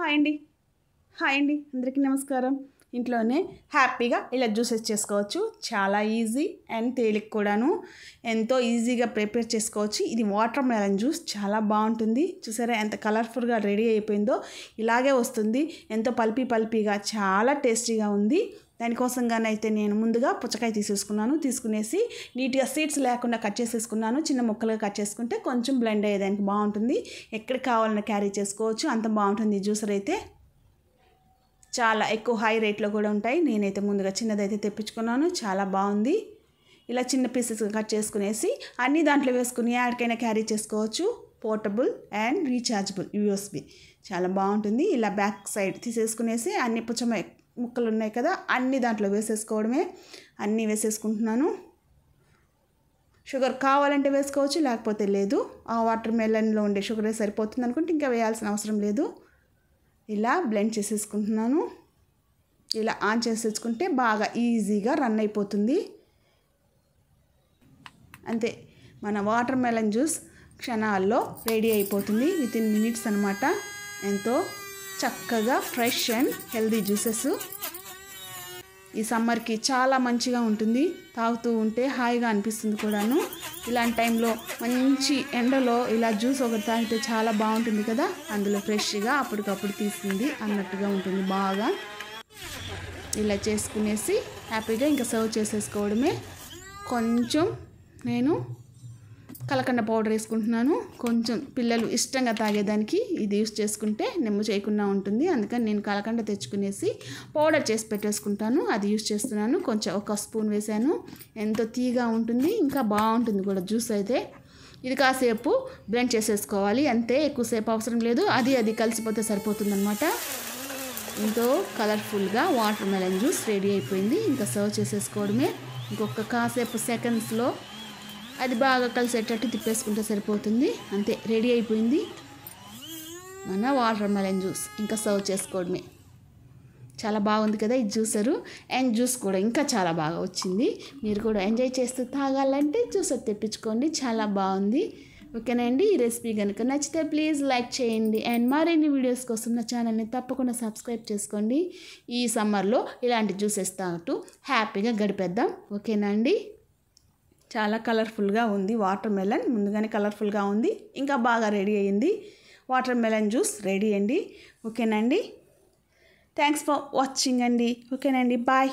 Hi అండి అందరికీ నమస్కారం. ఇంట్లోనే హ్యాపీగా ఇలా జ్యూసెస్ చేసుకోవచ్చు. చాలా ఈజీ అండ్ తేలిక కూడాను. ఎంతో ఈజీగా ప్రిపేర్ చేసుకోవచ్చు. ఇది వాటర్ మెలన్ జ్యూస్ చాలా బాగుంటుంది. చూసారా ఎంత కలర్ఫుల్గా రెడీ అయిపోయిందో. ఇలాగే వస్తుంది. ఎంతో పల్పీగా చాలా టేస్టీగా ఉంది. దానికోసంగానైతే నేను ముందుగా పుచ్చకాయ తీసుకునేసి నీట్గా సీడ్స్ లేకుండా కట్ చేసేసుకున్నాను. చిన్న ముక్కలుగా కట్ చేసుకుంటే కొంచెం బ్లెండ్ అయ్యేదానికి బాగుంటుంది. ఎక్కడికి కావాలన్నా క్యారీ చేసుకోవచ్చు. అంత బాగుంటుంది. జ్యూసర్ అయితే చాలా ఎక్కువ హై రేట్లో కూడా ఉంటాయి. నేనైతే ముందుగా చిన్నదైతే తెప్పించుకున్నాను. చాలా బాగుంది. ఇలా చిన్న పీసెస్గా కట్ చేసుకునేసి అన్నీ దాంట్లో వేసుకుని ఎక్కడికైనా క్యారీ చేసుకోవచ్చు. పోర్టబుల్ అండ్ రీఛార్జబుల్ USB చాలా బాగుంటుంది. ఇలా బ్యాక్ సైడ్ తీసేసుకునేసి అన్ని ముక్కలు ఉన్నాయి కదా అన్నీ దాంట్లో వేసేసుకోవడమే. అన్నీ వేసేసుకుంటున్నాను. షుగర్ కావాలంటే వేసుకోవచ్చు, లేకపోతే లేదు. ఆ వాటర్ మెలన్లో ఉండే షుగరే సరిపోతుంది అనుకుంటే ఇంకా వేయాల్సిన అవసరం లేదు. ఇలా బ్లెండ్ చేసేసుకుంటున్నాను. ఇలా ఆన్ చేసేసుకుంటే బాగా ఈజీగా రన్ అయిపోతుంది. అంతే, మన వాటర్ మెలన్ జ్యూస్ క్షణాల్లో రెడీ అయిపోతుంది. వితిన్ మినిట్స్ అనమాట. ఎంతో చక్కగా ఫ్రెష్ అండ్ హెల్దీ జ్యూసెస్ ఈ సమ్మర్కి చాలా మంచిగా ఉంటుంది. తాగుతూ ఉంటే హాయిగా అనిపిస్తుంది కూడాను. ఇలాంటి టైంలో మంచి ఎండలో ఇలా జ్యూస్ ఒకటి తాగితే చాలా బాగుంటుంది కదా. అందులో ఫ్రెష్గా అప్పటికప్పుడు తీసింది అన్నట్టుగా ఉంటుంది. బాగా ఇలా చేసుకునేసి హ్యాపీగా ఇంకా సర్వ్ చేసేసుకోవడమే. కొంచెం నేను కలకండ పౌడర్ వేసుకుంటున్నాను. కొంచెం పిల్లలు ఇష్టంగా తాగేదానికి ఇది యూస్ చేసుకుంటే నెమ్ము చేయకుండా ఉంటుంది. అందుకని నేను కలకండ తెచ్చుకునేసి పౌడర్ చేసి పెట్టేసుకుంటాను. అది యూస్ చేస్తున్నాను. కొంచెం ఒక స్పూన్ వేసాను. ఎంతో తీగా ఉంటుంది, ఇంకా బాగుంటుంది కూడా జ్యూస్ అయితే. ఇది కాసేపు బ్లెండ్ చేసేసుకోవాలి. అంతే, ఎక్కువసేపు అవసరం లేదు. అది కలిసిపోతే సరిపోతుందన్నమాట. ఎంతో కలర్ఫుల్గా వాటర్ మెలన్ జ్యూస్ రెడీ అయిపోయింది. ఇంకా సర్వ్ చేసేసుకోవడమే. ఇంకొక కాసేపు సెకండ్స్లో అది బాగా కలిసేటట్టు తిప్పేసుకుంటే సరిపోతుంది. అంతే, రెడీ అయిపోయింది మన వాటర్ మెలన్ జ్యూస్. ఇంకా సర్వ్ చేసుకోవడమే. చాలా బాగుంది కదా ఈ జ్యూసరు. అండ్ జ్యూస్ కూడా ఇంకా చాలా బాగా వచ్చింది. మీరు కూడా ఎంజాయ్ చేస్తూ తాగాలంటే జ్యూసర్ తెప్పించుకోండి. చాలా బాగుంది. ఓకేనండి. ఈ రెసిపీ కనుక నచ్చితే ప్లీజ్ లైక్ చేయండి. అండ్ మరిన్ని వీడియోస్ కోసం నా ఛానల్ని తప్పకుండా సబ్స్క్రైబ్ చేసుకోండి. ఈ సమ్మర్లో ఇలాంటి జ్యూసెస్ తాగుతూ హ్యాపీగా గడిపేద్దాం. ఓకేనా అండి. చాలా కలర్ఫుల్గా ఉంది వాటర్ మెలన్. ముందుగానే కలర్ఫుల్గా ఉంది, ఇంకా బాగా రెడీ అయ్యింది. వాటర్ మెలన్ జ్యూస్ రెడీ అండి. ఓకేనండి. థ్యాంక్స్ ఫర్ వాచింగ్ అండి. ఓకేనండి. బాయ్.